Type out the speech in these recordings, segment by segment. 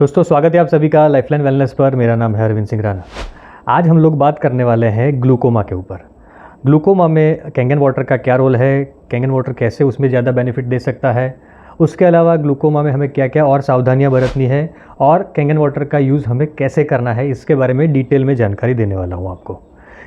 दोस्तों स्वागत है आप सभी का लाइफलाइन वेलनेस पर। मेरा नाम है अरविंद सिंह राणा। आज हम लोग बात करने वाले हैं ग्लूकोमा के ऊपर। ग्लूकोमा में कैंगन वाटर का क्या रोल है, कैंगन वाटर कैसे उसमें ज़्यादा बेनिफिट दे सकता है, उसके अलावा ग्लूकोमा में हमें क्या क्या और सावधानियां बरतनी है और कैंगन वाटर का यूज़ हमें कैसे करना है, इसके बारे में डिटेल में जानकारी देने वाला हूँ आपको।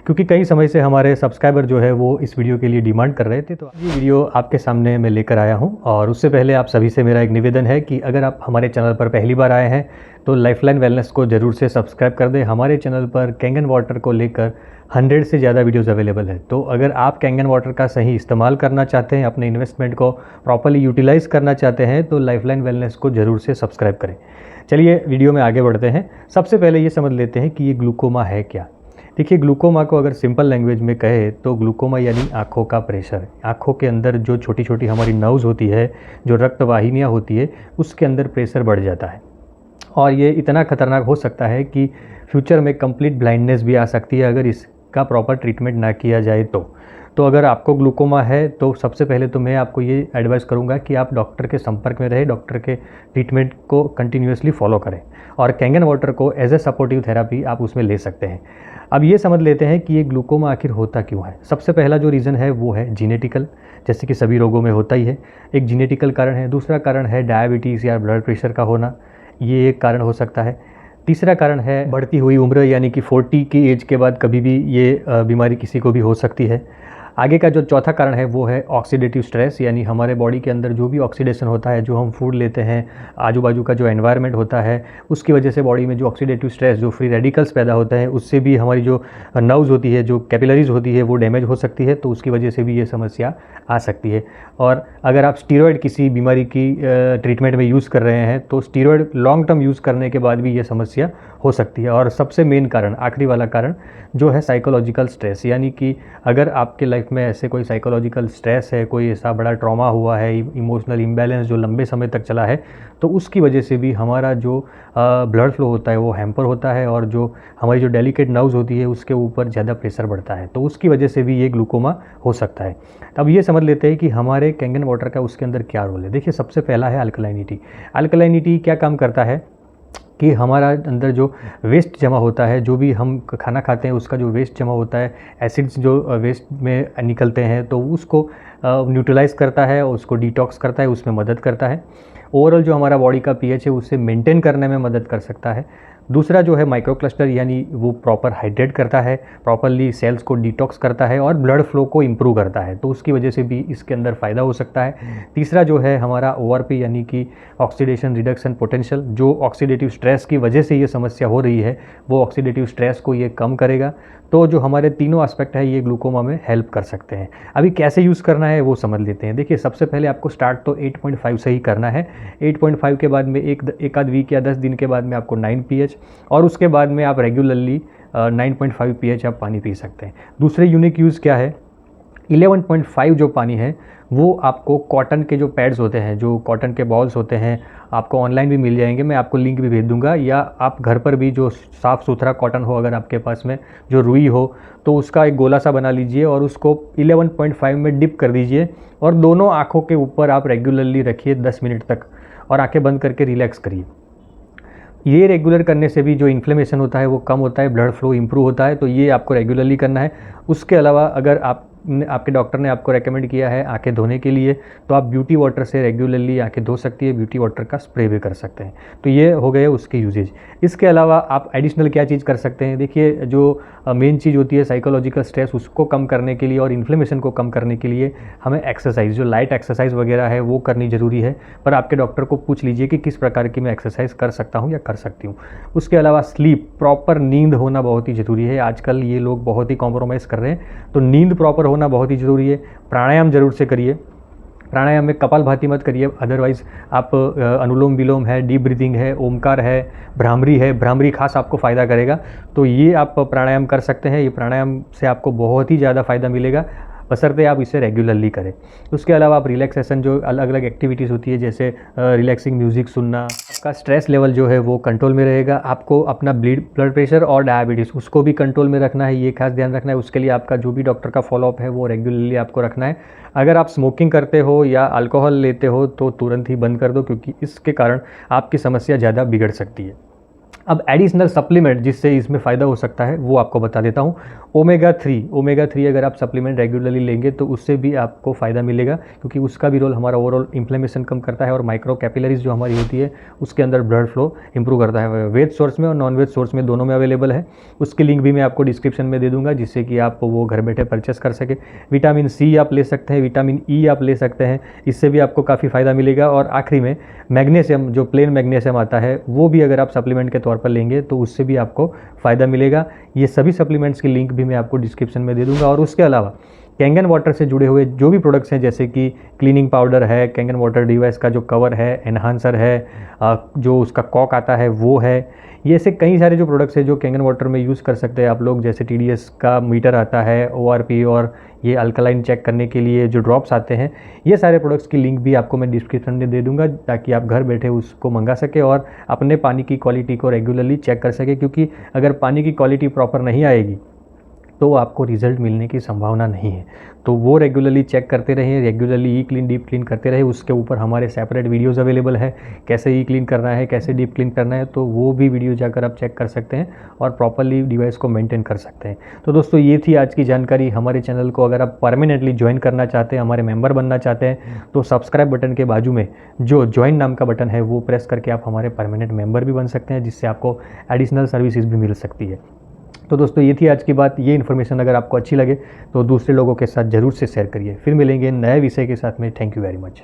क्योंकि कई समय से हमारे सब्सक्राइबर जो है वो इस वीडियो के लिए डिमांड कर रहे थे, तो ये वीडियो आपके सामने मैं लेकर आया हूँ। और उससे पहले आप सभी से मेरा एक निवेदन है कि अगर आप हमारे चैनल पर पहली बार आए हैं तो लाइफलाइन वेलनेस को ज़रूर से सब्सक्राइब कर दें। हमारे चैनल पर कैंगन वाटर को लेकर 100 से ज़्यादा वीडियोज़ अवेलेबल है। तो अगर आप कैंगन वाटर का सही इस्तेमाल करना चाहते हैं, अपने इन्वेस्टमेंट को प्रॉपर्ली यूटिलाइज़ करना चाहते हैं, तो लाइफलाइन वेलनेस को ज़रूर से सब्सक्राइब करें। चलिए वीडियो में आगे बढ़ते हैं। सबसे पहले ये समझ लेते हैं कि ये ग्लूकोमा है क्या। देखिए, ग्लूकोमा को अगर सिंपल लैंग्वेज में कहे तो ग्लूकोमा यानी आँखों का प्रेशर। आँखों के अंदर जो छोटी छोटी हमारी नर्व्स होती है, जो रक्तवाहिनियाँ होती है, उसके अंदर प्रेशर बढ़ जाता है और ये इतना खतरनाक हो सकता है कि फ्यूचर में कंप्लीट ब्लाइंडनेस भी आ सकती है अगर इसका प्रॉपर ट्रीटमेंट ना किया जाए तो अगर आपको ग्लूकोमा है तो सबसे पहले तो मैं आपको ये एडवाइस करूँगा कि आप डॉक्टर के संपर्क में रहें, डॉक्टर के ट्रीटमेंट को कंटिन्यूसली फॉलो करें और कैंगन वाटर को एज ए सपोर्टिव थेरापी आप उसमें ले सकते हैं। अब ये समझ लेते हैं कि ये ग्लूकोमा आखिर होता क्यों है। सबसे पहला जो रीज़न है वो है जीनेटिकल, जैसे कि सभी रोगों में होता ही है। एक जीनेटिकल कारण है। दूसरा कारण है डायबिटीज़ या ब्लड प्रेशर का होना, ये एक कारण हो सकता है। तीसरा कारण है बढ़ती हुई उम्र, यानी कि 40 की एज के बाद कभी भी ये बीमारी किसी को भी हो सकती है। आगे का जो चौथा कारण है वो है ऑक्सीडेटिव स्ट्रेस, यानी हमारे बॉडी के अंदर जो भी ऑक्सीडेशन होता है, जो हम फूड लेते हैं, आजू बाजू का जो एनवायरनमेंट होता है, उसकी वजह से बॉडी में जो ऑक्सीडेटिव स्ट्रेस, जो फ्री रेडिकल्स पैदा होता है, उससे भी हमारी जो नर्व्स होती है, जो कैपिलरीज होती है, वो डैमेज हो सकती है। तो उसकी वजह से भी ये समस्या आ सकती है। और अगर आप स्टीरॉयड किसी बीमारी की ट्रीटमेंट में यूज़ कर रहे हैं तो स्टीरॉयड लॉन्ग टर्म यूज़ करने के बाद भी ये समस्या हो सकती है। और सबसे मेन कारण, आखिरी वाला कारण जो है साइकोलॉजिकल स्ट्रेस, यानी कि अगर आपके लाइफ में ऐसे कोई साइकोलॉजिकल स्ट्रेस है, कोई ऐसा बड़ा ट्रॉमा हुआ है, इमोशनल इम्बैलेंस जो लंबे समय तक चला है, तो उसकी वजह से भी हमारा जो ब्लड फ्लो होता है वो हैम्पर होता है और जो हमारी जो डेलिकेट नर्व्स होती है उसके ऊपर ज़्यादा प्रेशर बढ़ता है। तो उसकी वजह से भी ये ग्लूकोमा हो सकता है। अब ये समझ लेते हैं कि हमारे कैंगन वाटर का उसके अंदर क्या रोल है। देखिए, सबसे पहला है अल्कलाइनिटी। अल्कलाइनिटी क्या काम करता है कि हमारा अंदर जो वेस्ट जमा होता है, जो भी हम खाना खाते हैं उसका जो वेस्ट जमा होता है, एसिड्स जो वेस्ट में निकलते हैं, तो उसको न्यूट्रलाइज़ करता है, उसको डिटॉक्स करता है, उसमें मदद करता है। ओवरऑल जो हमारा बॉडी का पीएच है उसे मेंटेन करने में मदद कर सकता है। दूसरा जो है माइक्रो क्लस्टर, यानी वो प्रॉपर हाइड्रेट करता है, प्रॉपरली सेल्स को डिटॉक्स करता है और ब्लड फ्लो को इम्प्रूव करता है, तो उसकी वजह से भी इसके अंदर फ़ायदा हो सकता है। तीसरा जो है हमारा ORP, यानी कि ऑक्सीडेशन रिडक्शन पोटेंशियल, जो ऑक्सीडेटिव स्ट्रेस की वजह से ये समस्या हो रही है वो ऑक्सीडेटिव स्ट्रेस को ये कम करेगा। तो जो हमारे तीनों एस्पेक्ट है ये ग्लूकोमा में हेल्प कर सकते हैं। अभी कैसे यूज़ करना है वो समझ लेते हैं। देखिए, सबसे पहले आपको स्टार्ट तो 8.5 से ही करना है। 8.5 के बाद में एक आध वीक या 10 दिन के बाद में आपको 9 pH और उसके बाद में आप रेगुलरली 9.5 pH आप पानी पी सकते हैं। दूसरे यूनिक यूज़ क्या है, 11.5 जो पानी है वो आपको कॉटन के जो पैड्स होते हैं, जो कॉटन के बॉल्स होते हैं, आपको ऑनलाइन भी मिल जाएंगे, मैं आपको लिंक भी भेज दूंगा, या आप घर पर भी जो साफ़ सुथरा कॉटन हो, अगर आपके पास में जो रुई हो, तो उसका एक गोला सा बना लीजिए और उसको 11.5 में डिप कर दीजिए और दोनों आँखों के ऊपर आप रेगुलरली रखिए 10 मिनट तक और आँखें बंद करके रिलैक्स करिए। ये रेगुलर करने से भी जो इन्फ्लेमेशन होता है वो कम होता है, ब्लड फ्लो इंप्रूव होता है। तो ये आपको रेगुलरली करना है। उसके अलावा अगर आपके डॉक्टर ने आपको रेकमेंड किया है आंखें धोने के लिए, तो आप ब्यूटी वाटर से रेगुलरली आंखें धो सकती है, ब्यूटी वाटर का स्प्रे भी कर सकते हैं। तो ये हो गए उसके यूजेज। इसके अलावा आप एडिशनल क्या चीज़ कर सकते हैं। देखिए, जो मेन चीज़ होती है साइकोलॉजिकल स्ट्रेस, उसको कम करने के लिए और इन्फ्लेमेशन को कम करने के लिए हमें एक्सरसाइज, जो लाइट एक्सरसाइज वगैरह है वो करनी ज़रूरी है। पर आपके डॉक्टर को पूछ लीजिए कि किस प्रकार की मैं एक्सरसाइज कर सकता हूँ या कर सकती हूँ। उसके अलावा स्लीप, प्रॉपर नींद होना बहुत ही ज़रूरी है। आजकल ये लोग बहुत ही कॉम्प्रोमाइज़ कर रहे हैं, तो नींद प्रॉपर होना बहुत ही ज़रूरी है। प्राणायाम ज़रूर से करिए। प्राणायाम में कपालभाति मत करिए, अदरवाइज़ आप अनुलोम विलोम है, डीप ब्रीथिंग है, ओमकार है, भ्रामरी खास आपको फ़ायदा करेगा। तो ये आप प्राणायाम कर सकते हैं। ये प्राणायाम से आपको बहुत ही ज़्यादा फ़ायदा मिलेगा। बशर्ते आप इसे रेगुलरली करें। उसके अलावा आप रिलैक्सेशन जो अलग अलग एक्टिविटीज़ होती है, जैसे रिलैक्सिंग म्यूज़िक सुनना, आपका स्ट्रेस लेवल जो है वो कंट्रोल में रहेगा। आपको अपना ब्लड प्रेशर और डायबिटीज़ उसको भी कंट्रोल में रखना है, ये खास ध्यान रखना है। उसके लिए आपका जो भी डॉक्टर का फॉलोअप है वो रेगुलरली आपको रखना है। अगर आप स्मोकिंग करते हो या अल्कोहल लेते हो तो तुरंत ही बंद कर दो, क्योंकि इसके कारण आपकी समस्या ज़्यादा बिगड़ सकती है। अब एडिशनल सप्लीमेंट जिससे इसमें फ़ायदा हो सकता है वो आपको बता देता हूँ। ओमेगा 3 अगर आप सप्लीमेंट रेगुलरली लेंगे तो उससे भी आपको फ़ायदा मिलेगा, क्योंकि उसका भी रोल हमारा ओवरऑल इन्फ्लेमेशन कम करता है और माइक्रो कैपिलरीज जो हमारी होती है उसके अंदर ब्लड फ्लो इंप्रूव करता है। वेज सोर्स में और नॉन वेज सोर्स में दोनों में अवेलेबल है। उसकी लिंक भी मैं आपको डिस्क्रिप्शन में दे दूंगा, जिससे कि आप वो घर बैठे परचेस कर सके। विटामिन सी आप ले सकते हैं, विटामिन ई आप ले सकते हैं, इससे भी आपको काफ़ी फ़ायदा मिलेगा। और आखिरी में मैग्नीशियम, जो प्लेन मैग्नीशियम आता है, वो भी अगर आप सप्लीमेंट के तौर पर लेंगे तो उससे भी आपको फ़ायदा मिलेगा। ये सभी सप्लीमेंट्स की लिंक भी मैं आपको डिस्क्रिप्शन में दे दूंगा। और उसके अलावा कैंगन वाटर से जुड़े हुए जो भी प्रोडक्ट्स हैं, जैसे कि क्लीनिंग पाउडर है, कैंगन वाटर डिवाइस का जो कवर है, एनहांसर है, जो उसका कॉक आता है वो है, ये ऐसे कई सारे जो प्रोडक्ट्स हैं जो कैंगन वाटर में यूज़ कर सकते हैं आप लोग। जैसे TDS का मीटर आता है, ORP, और ये अल्कलाइन चेक करने के लिए जो ड्रॉप्स आते हैं, ये सारे प्रोडक्ट्स की लिंक भी आपको मैं डिस्क्रिप्शन में दे दूंगा, ताकि आप घर बैठे उसको मंगा सके और अपने पानी की क्वालिटी को रेगुलरली चेक कर सके। क्योंकि अगर पानी की क्वालिटी प्रॉपर नहीं आएगी तो आपको रिज़ल्ट मिलने की संभावना नहीं है। तो वो रेगुलरली चेक करते रहें, रेगुलरली ई क्लीन डीप क्लीन करते रहें। उसके ऊपर हमारे सेपरेट वीडियोज़ अवेलेबल है, कैसे ई क्लीन करना है, कैसे डीप क्लीन करना है, तो वो भी वीडियो जाकर आप चेक कर सकते हैं और प्रॉपरली डिवाइस को मेंटेन कर सकते हैं। तो दोस्तों, ये थी आज की जानकारी। हमारे चैनल को अगर आप परमानेंटली ज्वाइन करना चाहते हैं, हमारे मेंबर बनना चाहते हैं, तो सब्सक्राइब बटन के बाजू में जो ज्वाइन नाम का बटन है वो प्रेस करके आप हमारे परमानेंट मेंबर भी बन सकते हैं, जिससे आपको एडिशनल सर्विसेज भी मिल सकती है। तो दोस्तों, ये थी आज की बात। ये इन्फॉर्मेशन अगर आपको अच्छी लगे तो दूसरे लोगों के साथ ज़रूर से शेयर करिए। फिर मिलेंगे नए विषय के साथ में। Thank you very much.